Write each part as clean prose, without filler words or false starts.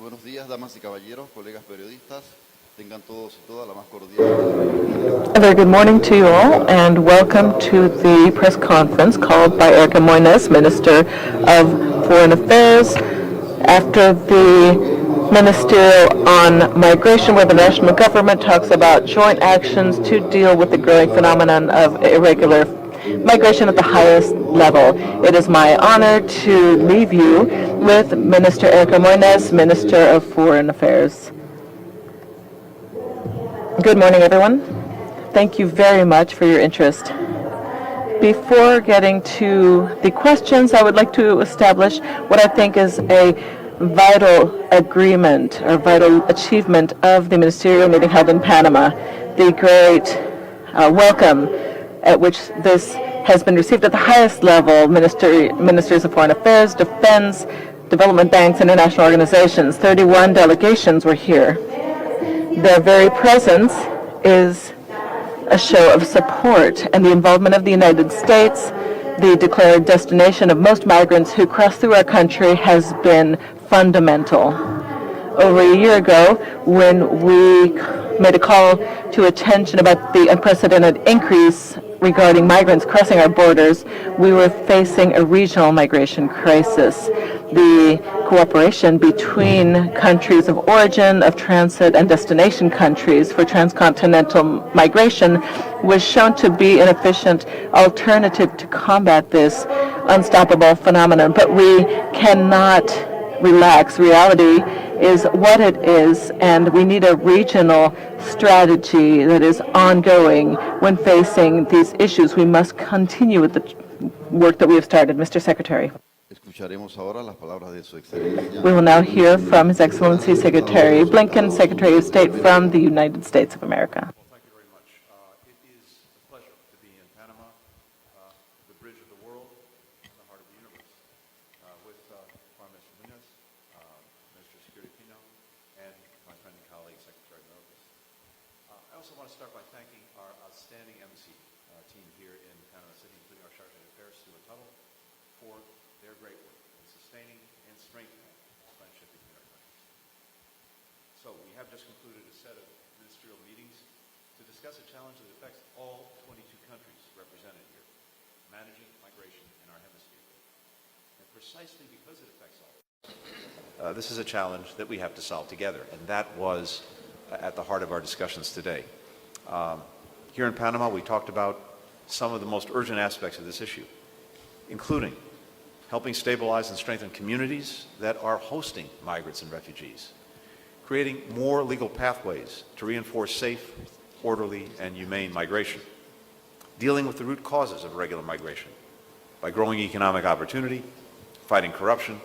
Buenos días, damas y caballeros, colegas periodistas. Tengan todos y todas la más cordial. A very good morning to you all, and welcome to the press conference called by Erika Moines, Minister of Foreign Affairs, after the Ministerial on Migration, where the national government talks about joint actions to deal with the growing phenomenon of irregular migration at the highest level. It is my honor to leave you with Minister Erika Moines, Minister of Foreign Affairs. Good morning, everyone. Thank you very much for your interest. Before getting to the questions, I would like to establish what I think is a vital agreement or vital achievement of the ministerial meeting held in Panama, the great welcome at which this has been received at the highest level, ministers of foreign affairs, defense, development banks, international organizations. 31 delegations were here. Their very presence is a show of support, and the involvement of the United States, the declared destination of most migrants who cross through our country, has been fundamental. Over a year ago, when we made a call to attention about the unprecedented increase regarding migrants crossing our borders, we were facing a regional migration crisis. The cooperation between countries of origin, of transit, and destination countries for transcontinental migration was shown to be an efficient alternative to combat this unstoppable phenomenon. But we cannot relax. Reality is what it is, and we need a regional strategy that is ongoing when facing these issues. We must continue with the work that we have started. Mr. Secretary. Escucharemos ahora las palabras de su excelencia. We will now hear from His Excellency Secretary Blinken, Secretary of State from the United States of America. Well, thank you very much. It is a pleasure to be in Panama, the bridge of the world, the heart of the universe, with Prime Minister Munoz, Minister of Security Pino, and my friend and colleague, Secretary Mayorkas. I also want to start by thanking our outstanding embassy team here in Panama City, including our Charge d'Affaires, Stuart Tuttle, for their great work in sustaining and strengthening friendship between our countries. So we have just concluded a set of ministerial meetings to discuss a challenge that affects all 22 countries represented here, managing migration in our hemisphere. And precisely because it affects all, this is a challenge that we have to solve together, and that was at the heart of our discussions today. Here in Panama, we talked about some of the most urgent aspects of this issue, including helping stabilize and strengthen communities that are hosting migrants and refugees, creating more legal pathways to reinforce safe, orderly, and humane migration, dealing with the root causes of irregular migration by growing economic opportunity, fighting corruption,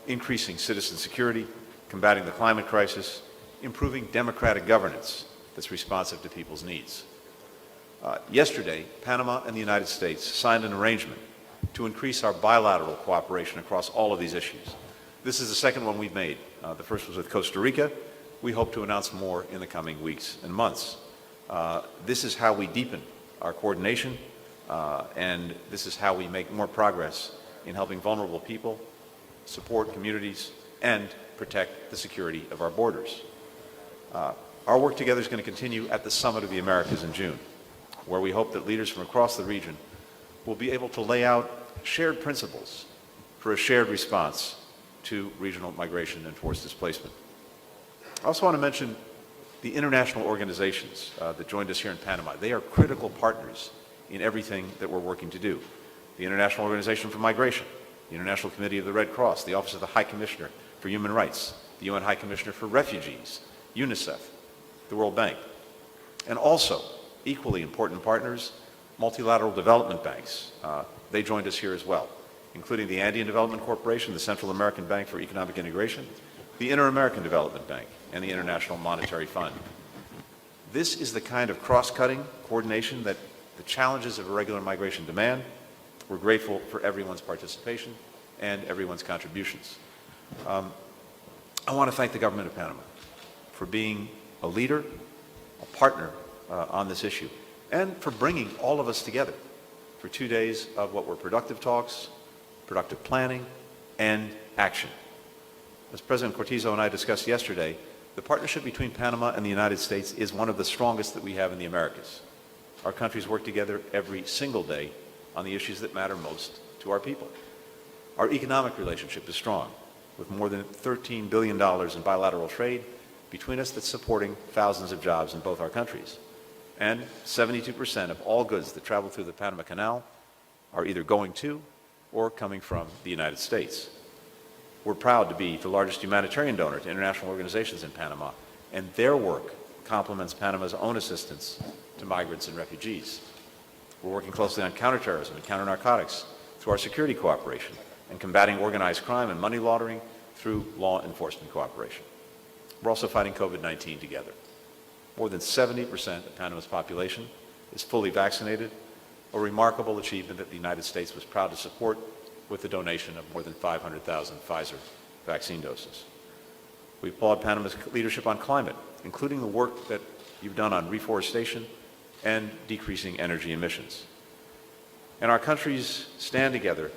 increasing citizen security, combating the climate crisis, improving democratic governance that's responsive to people's needs. Yesterday, Panama and the United States signed an arrangement to increase our bilateral cooperation across all of these issues. This is the second one we've made. The first was with Costa Rica. We hope to announce more in the coming weeks and months. This is how we deepen our coordination, and this is how we make more progress in helping vulnerable people, support communities, and protect the security of our borders. Our work together is going to continue at the Summit of the Americas in June, where we hope that leaders from across the region will be able to lay out shared principles for a shared response to regional migration and forced displacement. I also want to mention the international organizations that joined us here in Panama. They are critical partners in everything that we're working to do. The International Organization for Migration, the International Committee of the Red Cross, the Office of the High Commissioner for Human Rights, the UN High Commissioner for Refugees, UNICEF, the World Bank, and also equally important partners, multilateral development banks. They joined us here as well, including the Andean Development Corporation, the Central American Bank for Economic Integration, the Inter-American Development Bank, and the International Monetary Fund. This is the kind of cross-cutting coordination that the challenges of irregular migration demand. We're grateful for everyone's participation and everyone's contributions. I want to thank the government of Panama for being a leader, a partner on this issue, and for bringing all of us together for 2 days of what were productive talks, productive planning, and action. As President Cortizo and I discussed yesterday, the partnership between Panama and the United States is one of the strongest that we have in the Americas. Our countries work together every single day on the issues that matter most to our people. Our economic relationship is strong, with more than $13 billion in bilateral trade between us that's supporting thousands of jobs in both our countries. And 72% of all goods that travel through the Panama Canal are either going to or coming from the United States. We're proud to be the largest humanitarian donor to international organizations in Panama, and their work complements Panama's own assistance to migrants and refugees. We're working closely on counterterrorism and counter-narcotics through our security cooperation, and combating organized crime and money laundering through law enforcement cooperation. We're also fighting COVID-19 together. More than 70% of Panama's population is fully vaccinated, a remarkable achievement that the United States was proud to support with the donation of more than 500,000 Pfizer vaccine doses. We applaud Panama's leadership on climate, including the work that you've done on reforestation and decreasing energy emissions. And our countries stand together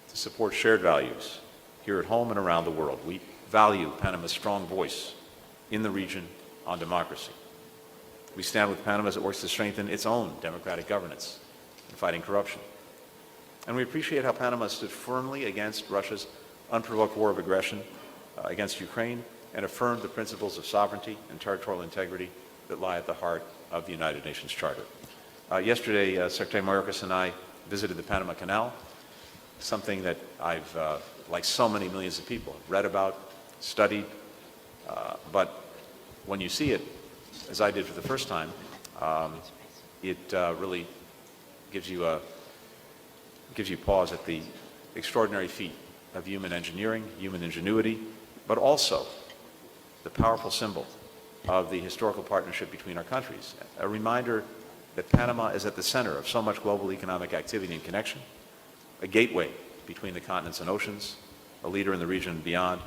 to support shared values here at home and around the world. We value Panama's strong voice in the region on democracy. We stand with Panama as it works to strengthen its own democratic governance and fighting corruption. And we appreciate how Panama stood firmly against Russia's unprovoked war of aggression against Ukraine and affirmed the principles of sovereignty and territorial integrity that lie at the heart of the United Nations Charter. Yesterday, Secretary Mayorkas and I visited the Panama Canal, something that I've, like so many millions of people, read about, studied, but when you see it, as I did for the first time, it really gives you pause at the extraordinary feat of human engineering, human ingenuity, but also the powerful symbol of the historical partnership between our countries. A reminder that Panama is at the center of so much global economic activity and connection, a gateway between the continents and oceans, a leader in the region and beyond,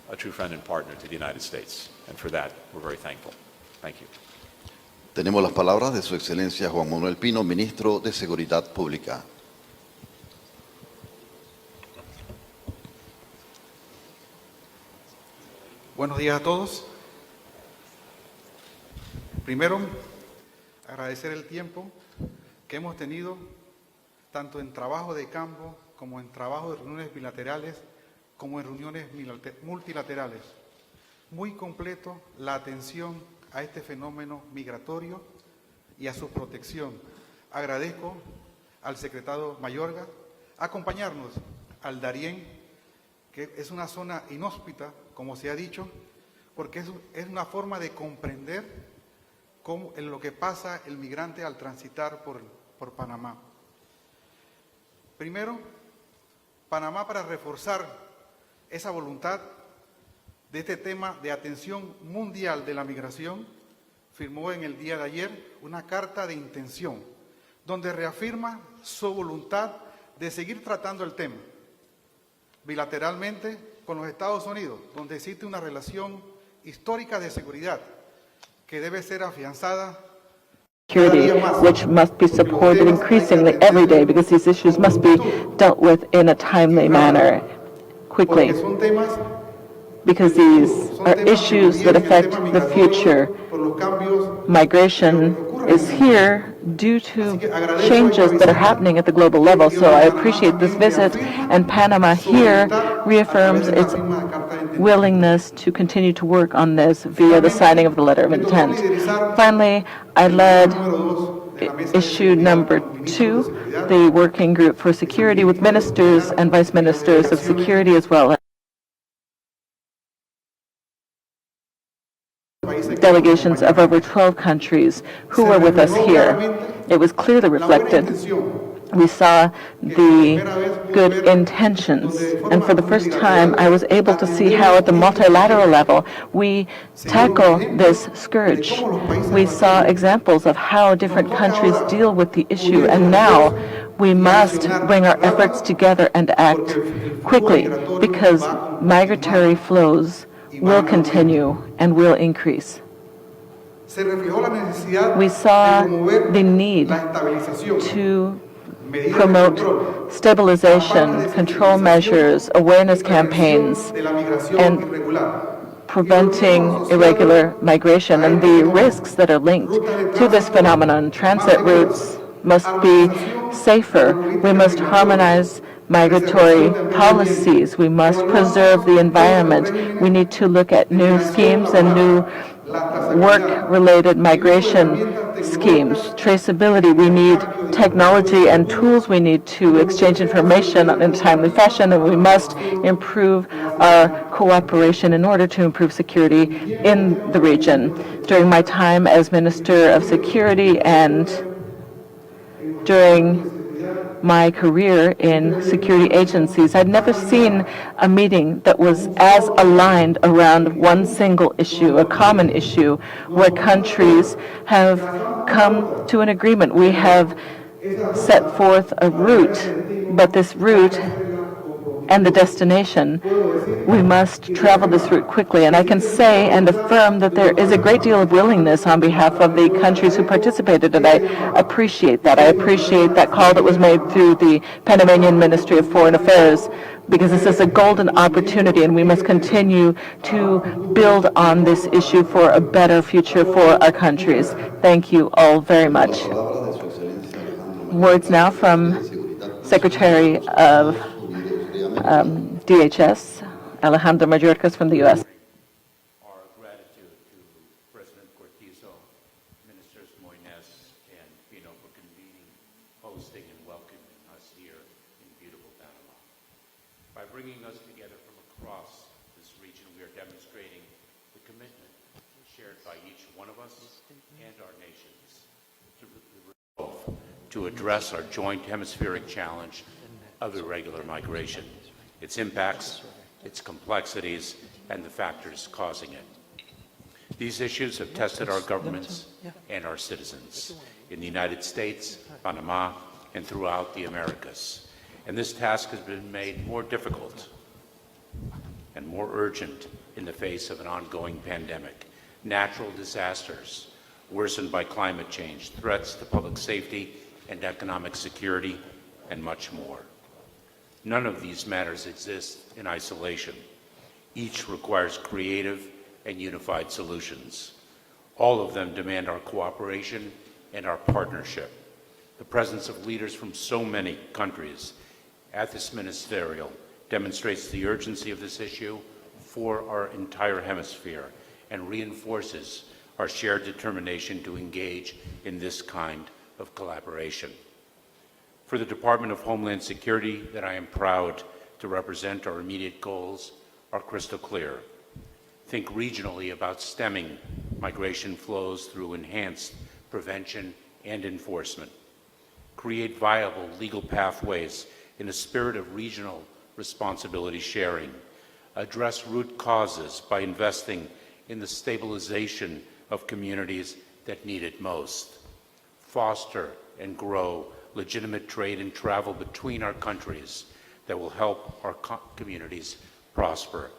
a true friend and partner to the United States. And for that, we're very thankful. Thank you. Tenemos las palabras de Su Excelencia Juan Manuel Pino, Ministro de Seguridad Pública. Buenos días a todos. Primero, agradecer el tiempo que hemos tenido, tanto en trabajo de campo, como en trabajo de reuniones bilaterales, como en reuniones multilaterales. Muy completo la atención a este fenómeno migratorio y a su protección. Agradezco al secretario Mayorkas acompañarnos al Darién, que es una zona inhóspita, como se ha dicho, porque es una forma de comprender en lo que pasa el migrante al transitar por Panamá. Primero, Panamá, para reforzar esa voluntad de este tema de atención mundial de la migración, firmó en el día de ayer una carta de intención, donde reafirma su voluntad de seguir tratando el tema bilateralmente con los Estados Unidos, donde existe una relación histórica de seguridad que debe ser afianzada security, which must be supported increasingly every day because these issues must be dealt with in a timely manner, quickly, because these are issues that affect the future. Migration is here due to changes that are happening at the global level, so I appreciate this visit, and Panama here reaffirms its willingness to continue to work on this via the signing of the letter of intent. Finally, I led issue number 2, the working group for security with ministers and vice ministers of security as well as delegations of over 12 countries who were with us here. It was clearly reflected. We saw the good intentions, and for the first time I was able to see how at the multilateral level we tackle this scourge. We saw examples of how different countries deal with the issue, and now we must bring our efforts together and act quickly, because migratory flows will continue and will increase. We saw the need to promote stabilization, control measures, awareness campaigns, and preventing irregular migration and the risks that are linked to this phenomenon. Transit routes must be safer. We must harmonize migratory policies. We must preserve the environment. We need to look at new schemes and new work-related migration schemes. Traceability, we need technology and tools. We need to exchange information in a timely fashion, and we must improve our cooperation in order to improve security in the region. During my time as Minister of Security and during my career in security agencies, I'd never seen a meeting that was as aligned around one single issue, a common issue, where countries have come to an agreement. We have set forth a route, but this route and the destination, we must travel this route quickly. And I can say and affirm that there is a great deal of willingness on behalf of the countries who participated, and I appreciate that. I appreciate that call that was made through the Panamanian Ministry of Foreign Affairs, because this is a golden opportunity, and we must continue to build on this issue for a better future for our countries. Thank you all very much. Words now from Secretary of DHS, Alejandro Mayorkas from the U.S. Our gratitude to President Cortizo, Ministers Moines and Pino for convening, hosting, and welcoming us here in beautiful Panama. By bringing us together from across this region, we are demonstrating the commitment shared by each one of us and our nations to address our joint hemispheric challenge of irregular migration, its impacts, its complexities, and the factors causing it. These issues have tested our governments and our citizens in the United States, Panama, and throughout the Americas. And this task has been made more difficult and more urgent in the face of an ongoing pandemic, natural disasters worsened by climate change, threats to public safety and economic security, and much more. None of these matters exist in isolation. Each requires creative and unified solutions. All of them demand our cooperation and our partnership. The presence of leaders from so many countries at this ministerial demonstrates the urgency of this issue for our entire hemisphere and reinforces our shared determination to engage in this kind of collaboration. For the Department of Homeland Security that I am proud to represent, our immediate goals are crystal clear. Think regionally about stemming migration flows through enhanced prevention and enforcement. Create viable legal pathways in a spirit of regional responsibility sharing. Address root causes by investing in the stabilization of communities that need it most. Foster and grow legitimate trade and travel between our countries that will help our communities prosper,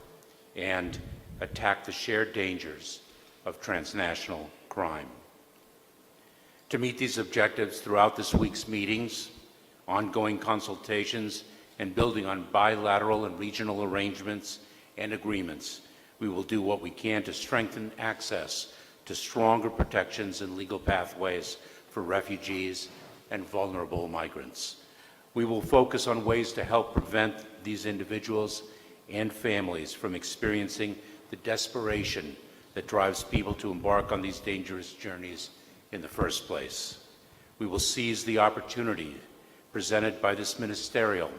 and attack the shared dangers of transnational crime. To meet these objectives throughout this week's meetings, ongoing consultations, and building on bilateral and regional arrangements and agreements, we will do what we can to strengthen access to stronger protections and legal pathways for refugees and vulnerable migrants. We will focus on ways to help prevent these individuals and families from experiencing the desperation that drives people to embark on these dangerous journeys in the first place. We will seize the opportunity presented by this ministerial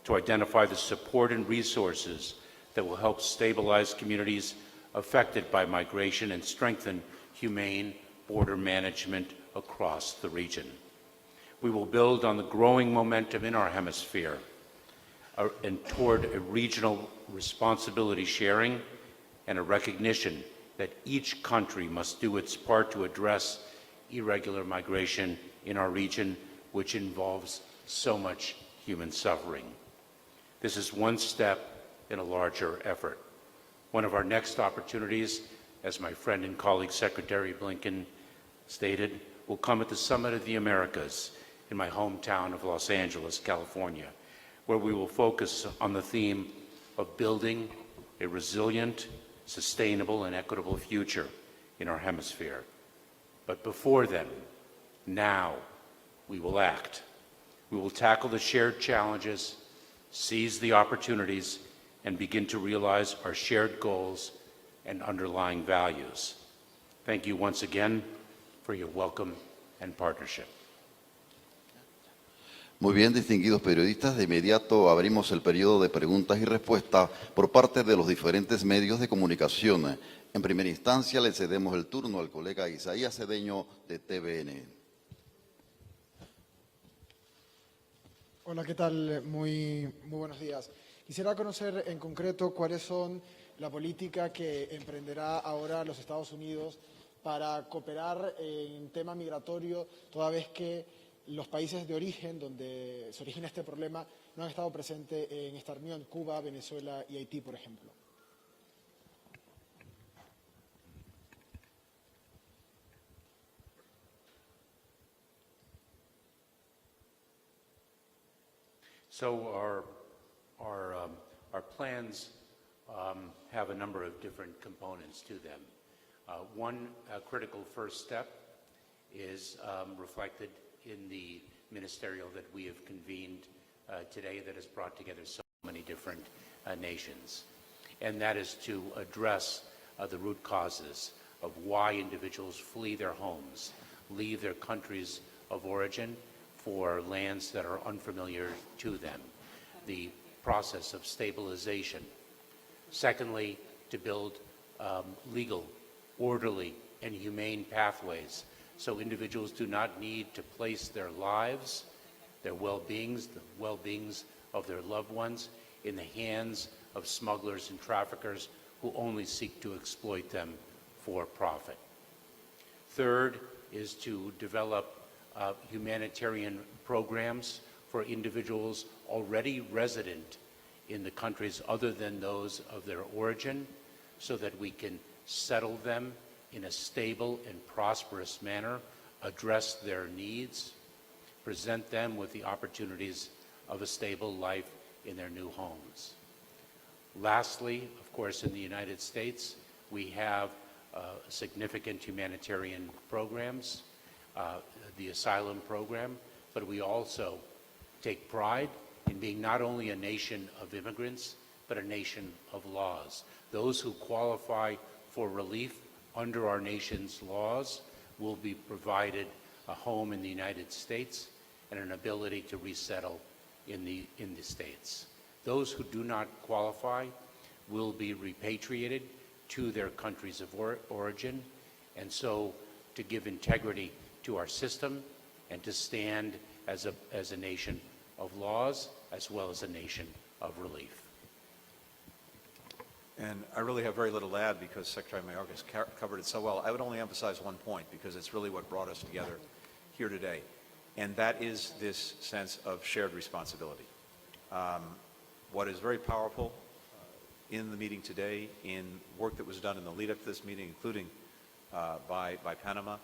to identify the support and resources that will help stabilize communities affected by migration and strengthen humane border management across the region. We will build on the growing momentum in our hemisphere and toward a regional responsibility sharing and a recognition that each country must do its part to address irregular migration in our region, which involves so much human suffering. This is one step in a larger effort. One of our next opportunities, as my friend and colleague Secretary Blinken stated, will come at the Summit of the Americas in my hometown of Los Angeles, California, where we will focus on the theme of building a resilient, sustainable, and equitable future in our hemisphere. But before then, now, we will act. We will tackle the shared challenges, seize the opportunities, and begin to realize our shared goals and underlying values. Thank you once again for your welcome and partnership. Muy bien, distinguidos periodistas, de inmediato abrimos el periodo de preguntas y respuestas por parte de los diferentes medios de comunicación. En primera instancia, le cedemos el turno al colega Isaías Cedeño de TVN. Hola, ¿qué tal? Muy buenos días. Quisiera conocer en concreto cuáles son la política que emprenderá ahora los Estados Unidos para cooperar en tema migratorio, toda vez que los países de origen donde se origina este problema no han estado presentes en esta reunión: Cuba, Venezuela y Haití, por ejemplo. So our plans have a number of different components to them. One critical first step is reflected in the ministerial that we have convened today that has brought together so many different nations. And that is to address the root causes of why individuals flee their homes, leave their countries of origin for lands that are unfamiliar to them, the process of stabilization. Secondly, to build legal, orderly, and humane pathways so individuals do not need to place their lives, their well-beings, the well-beings of their loved ones in the hands of smugglers and traffickers who only seek to exploit them for profit. Third is to develop humanitarian programs for individuals already resident in the countries other than those of their origin, so that we can settle them in a stable and prosperous manner, address their needs, present them with the opportunities of a stable life in their new homes. Lastly, of course, in the United States, we have significant humanitarian programs, the asylum program, but we also take pride in being not only a nation of immigrants, but a nation of laws. Those who qualify for relief under our nation's laws will be provided a home in the United States and an ability to resettle in the States. Those who do not qualify will be repatriated to their countries of origin, and so to give integrity to our system and to stand as a nation of laws as well as a nation of relief. And I really have very little to add because Secretary Mayorkas covered it so well. I would only emphasize one point because it's really what brought us together here today, and that is this sense of shared responsibility. What is very powerful in the meeting today, in work that was done in the lead-up to this meeting, including by Panama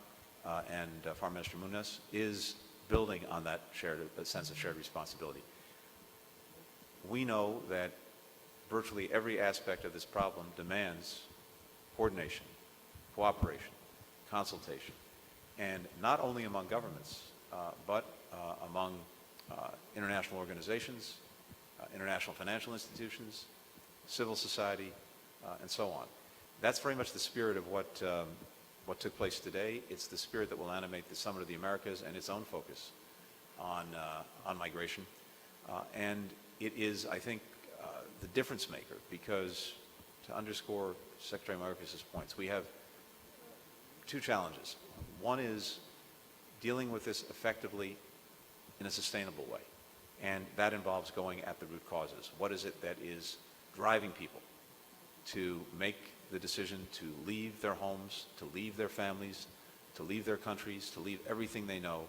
and Foreign Minister Muniz, is building on that sense of shared responsibility. We know that virtually every aspect of this problem demands coordination, cooperation, consultation, and not only among governments, but among international organizations, international financial institutions, civil society, and so on. That's very much the spirit of what took place today. It's the spirit that will animate the Summit of the Americas and its own focus on migration. And it is, I think, the difference maker, because to underscore Secretary Mayorkas' points, we have two challenges. One is dealing with this effectively in a sustainable way, and that involves going at the root causes. What is it that is driving people to make the decision to leave their homes, to leave their families, to leave their countries, to leave everything they know,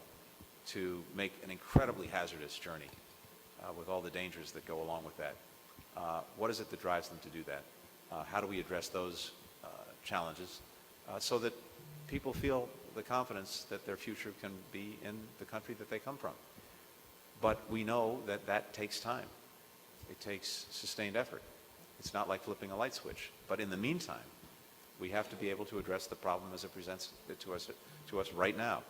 to make an incredibly hazardous journey with all the dangers that go along with that? What is it that drives them to do that? How do we address those challenges so that people feel the confidence that their future can be in the country that they come from. But we know that that takes time. It takes sustained effort. It's not like flipping a light switch. But in the meantime, we have to be able to address the problem as it presents it to us right now.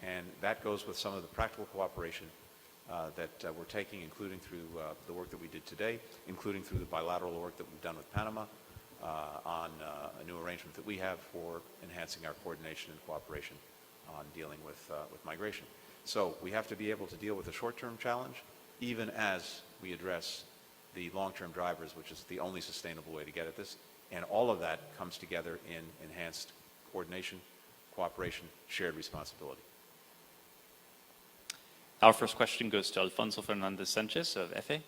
And that goes with some of the practical cooperation that we're taking, including through the work that we did today, including through the bilateral work that we've done with Panama on a new arrangement that we have for enhancing our coordination and cooperation on dealing with migration. So we have to be able to deal with the short-term challenge, even as we address the long-term drivers, which is the only sustainable way to get at this. And all of that comes together in enhanced coordination, cooperation, shared responsibility. Our first question goes to Alfonso Fernandez Sanchez of FA.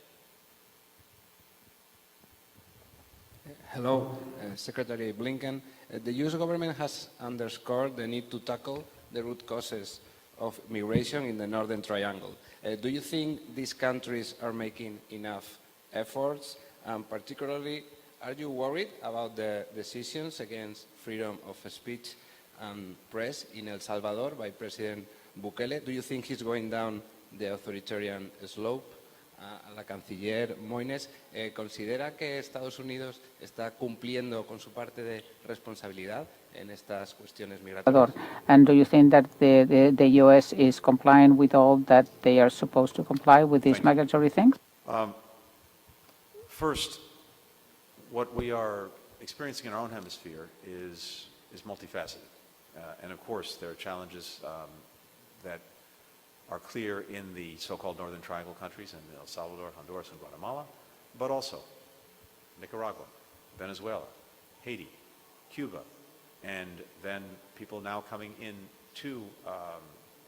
Hello, Secretary Blinken. The U.S. government has underscored the need to tackle the root causes of migration in the Northern Triangle. Do you think these countries are making enough efforts? And particularly, are you worried about the decisions against freedom of speech and press in El Salvador by President Bukele? Do you think he's going down the authoritarian slope? La canciller Moines, ¿considera que Estados Unidos está cumpliendo con su parte de responsabilidad en estas cuestiones migratorias? And do you think that the U.S. is complying with all that they are supposed to comply with these migratory things? First, what we are experiencing in our own hemisphere is multifaceted. And of course, there are challenges that are clear in the so-called Northern Triangle countries, in El Salvador, Honduras, and Guatemala, but also Nicaragua, Venezuela, Haiti, Cuba, and then people now coming into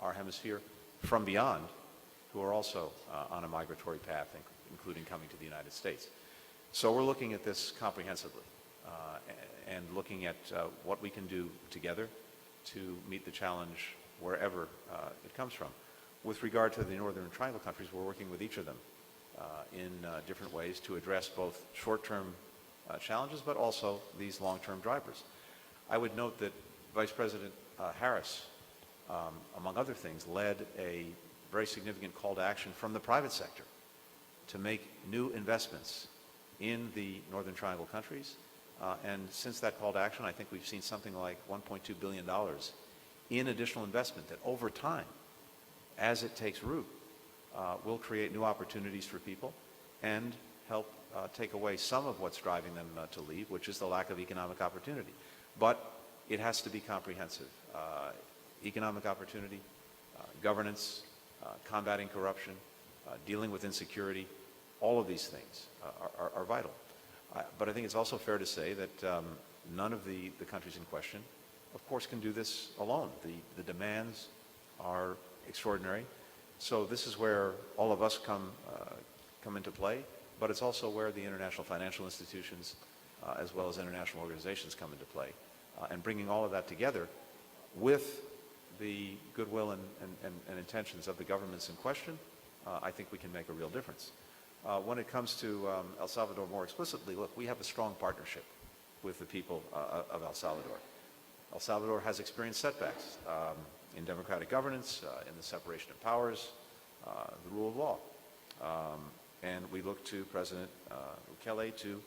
our hemisphere from beyond who are also on a migratory path, including coming to the United States. So we're looking at this comprehensively and looking at what we can do together to meet the challenge wherever it comes from. With regard to the Northern Triangle countries, we're working with each of them in different ways to address both short-term challenges, but also these long-term drivers. I would note that Vice President Harris, among other things, led a very significant call to action from the private sector to make new investments in the Northern Triangle countries. And since that call to action, I think we've seen something like $1.2 billion in additional investment that over time, as it takes root, will create new opportunities for people and help take away some of what's driving them to leave, which is the lack of economic opportunity. But it has to be comprehensive. Economic opportunity, governance, combating corruption, dealing with insecurity, all of these things are vital. But I think it's also fair to say that none of the countries in question, of course, can do this alone. The demands are extraordinary. So this is where all of us come into play, but it's also where the international financial institutions as well as international organizations come into play. And bringing all of that together with the goodwill and intentions of the governments in question, I think we can make a real difference. When it comes to El Salvador more explicitly, look, we have a strong partnership with the people of El Salvador. El Salvador has experienced setbacks in democratic governance, in the separation of powers, the rule of law. And we look to President Bukele to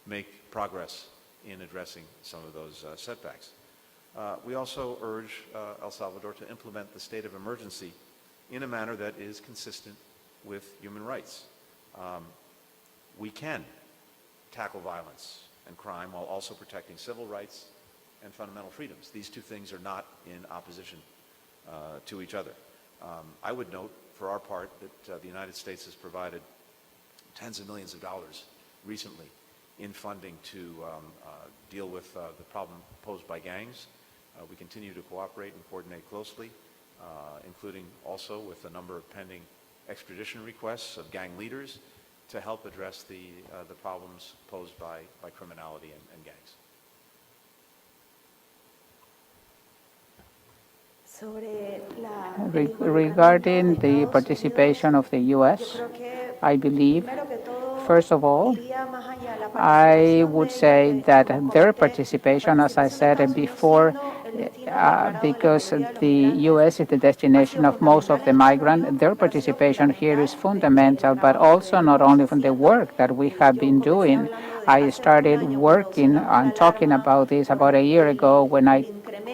make progress in addressing some of those setbacks. We also urge El Salvador to implement the state of emergency in a manner that is consistent with human rights. We can tackle violence and crime while also protecting civil rights and fundamental freedoms. These two things are not in opposition to each other. I would note, for our part, that the United States has provided tens of millions of dollars recently in funding to deal with the problem posed by gangs. We continue to cooperate and coordinate closely, including also with a number of pending extradition requests of gang leaders to help address the problems posed by criminality and gangs. Regarding the participation of the U.S., I believe, first of all, I would say that their participation, as I said before, because the U.S. is the destination of most of the migrants. Their participation here is fundamental, but also not only from the work that we have been doing. I started working on talking about this about a year ago when I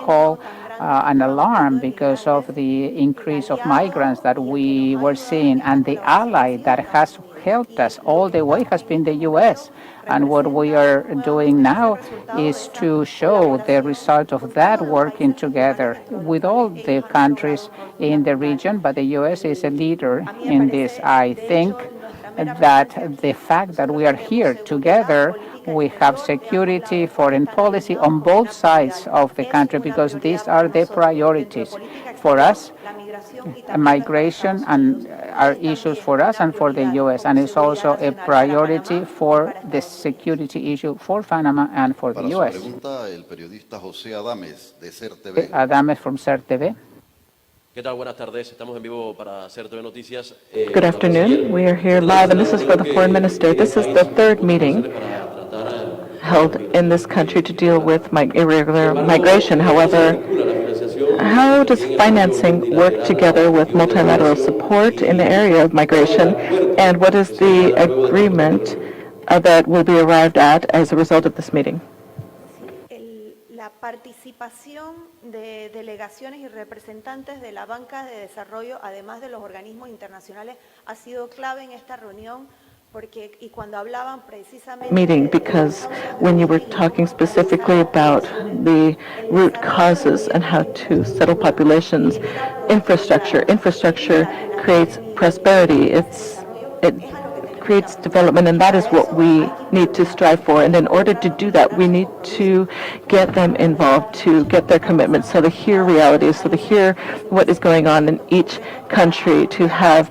called an alarm because of the increase of migrants that we were seeing, and the ally that has helped us all the way has been the U.S. And what we are doing now is to show the result of that working together with all the countries in the region, but the U.S. is a leader in this. I think that the fact that we are here together, we have security, foreign policy on both sides of the country, because these are the priorities for us. Migration and are issues for us and for the U.S., and it's also a priority for the security issue for Panama and for the Para su U.S. pregunta, el periodista José Adames, de SER TV. Adames from SER TV. ¿Qué tal? Buenas tardes. Estamos en vivo para SER TV Noticias. Good afternoon. We are here live, and this is for the Foreign Minister. This is the third meeting held in this country to deal with irregular migration. However, how does financing work together with multilateral support in the area of migration, and what is the agreement that will be arrived at as a result of this meeting? La participación de delegaciones y representantes de la banca de desarrollo, además de los organismos internacionales, ha sido clave en esta reunión. Meeting, because when you were talking specifically about the root causes and how to settle populations, infrastructure creates prosperity. It creates development, and that is what we need to strive for. And in order to do that, we need to get them involved, to get their commitments, so to hear realities, so to hear what is going on in each country, to have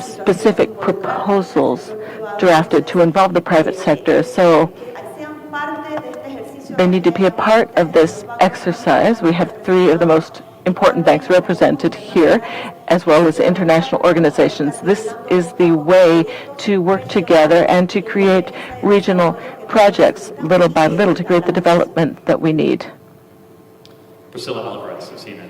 specific proposals drafted to involve the private sector. So they need to be a part of this exercise. We have three of the most important banks represented here, as well as international organizations. This is the way to work together and to create regional projects little by little to create the development that we need. Priscilla Alvarez, CNN.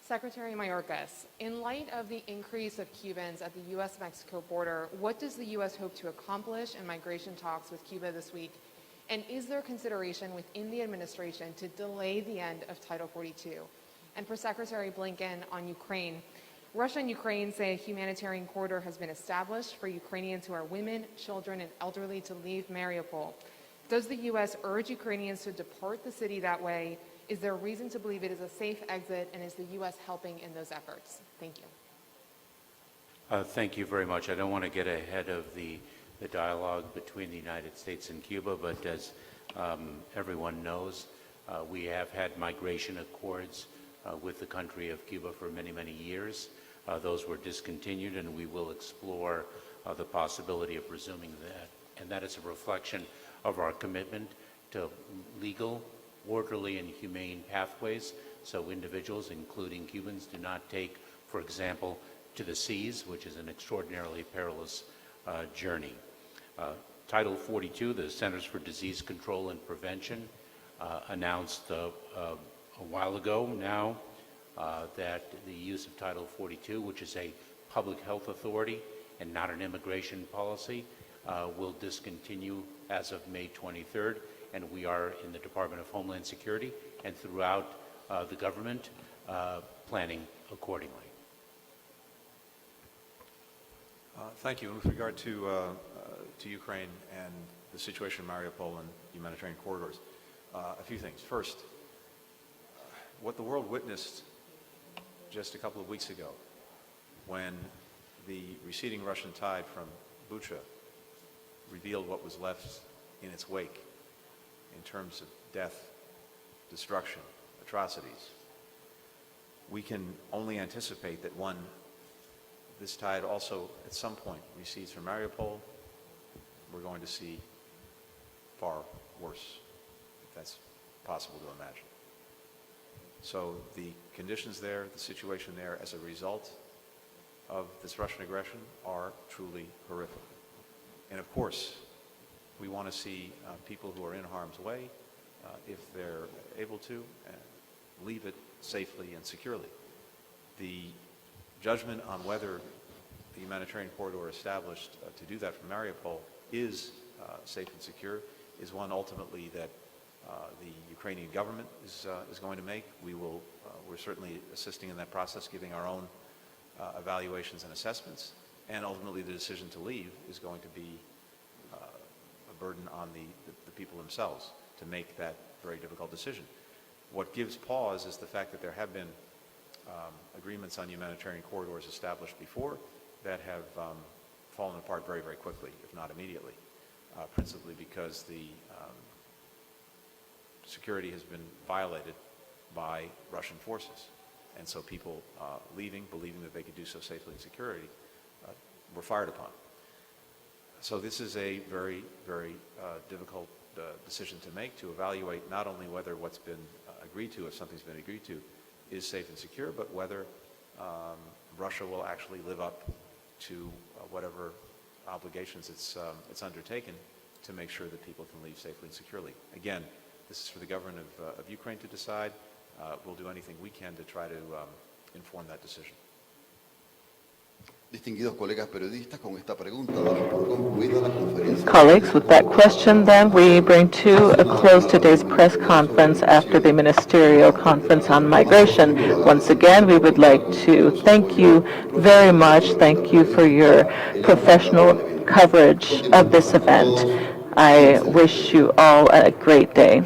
Secretary Mayorkas, in light of the increase of Cubans at the U.S.-Mexico border, what does the U.S. hope to accomplish in migration talks with Cuba this week? And is there consideration within the administration to delay the end of Title 42? And for Secretary Blinken on Ukraine, Russia and Ukraine say a humanitarian corridor has been established for Ukrainians who are women, children, and elderly to leave Mariupol. Does the U.S. urge Ukrainians to depart the city that way? Is there reason to believe it is a safe exit, and is the U.S. helping in those efforts? Thank you. Thank you very much. I don't want to get ahead of the dialogue between the United States and Cuba, but as everyone knows, we have had migration accords with the country of Cuba for many, many years. Those were discontinued, and we will explore the possibility of resuming that. And that is a reflection of our commitment to legal, orderly, and humane pathways, so individuals, including Cubans, do not take, for example, to the seas, which is an extraordinarily perilous journey. Title 42, the Centers for Disease Control and Prevention, announced a while ago now that the use of Title 42, which is a public health authority and not an immigration policy, will discontinue as of May 23rd, and we are in the Department of Homeland Security and throughout the government planning accordingly. Thank you. With regard to Ukraine and the situation in Mariupol and humanitarian corridors, a few things. First, what the world witnessed just a couple of weeks ago when the receding Russian tide from Bucha revealed what was left in its wake in terms of death, destruction, atrocities. We can only anticipate that this tide also at some point recedes from Mariupol. We're going to see far worse, if that's possible to imagine. So the conditions there, the situation there as a result of this Russian aggression are truly horrific. And of course, we want to see people who are in harm's way if they're able to, leave it safely and securely. The judgment on whether the humanitarian corridor established to do that from Mariupol is safe and secure is one ultimately that the Ukrainian government is going to make. We're certainly assisting in that process, giving our own evaluations and assessments, and ultimately the decision to leave is going to be a burden on the people themselves to make that very difficult decision. What gives pause is the fact that there have been agreements on humanitarian corridors established before that have fallen apart very, very quickly, if not immediately, principally because the security has been violated by Russian forces. And so people leaving, believing that they could do so safely and securely, were fired upon. So this is a very, very difficult decision to make, to evaluate not only whether what's been agreed to, if something's been agreed to, is safe and secure, but whether Russia will actually live up to whatever obligations it's undertaken to make sure that people can leave safely and securely. Again, this is for the government of Ukraine to decide. We'll do anything we can to try to inform that decision. Distinguidos colegas periodistas, con esta pregunta damos por concluida la conferencia. Colleagues, with that question, then, we bring to a close today's press conference after the ministerial conference on migration. Once again, we would like to thank you very much. Thank you for your professional coverage of this event. I wish you all a great day.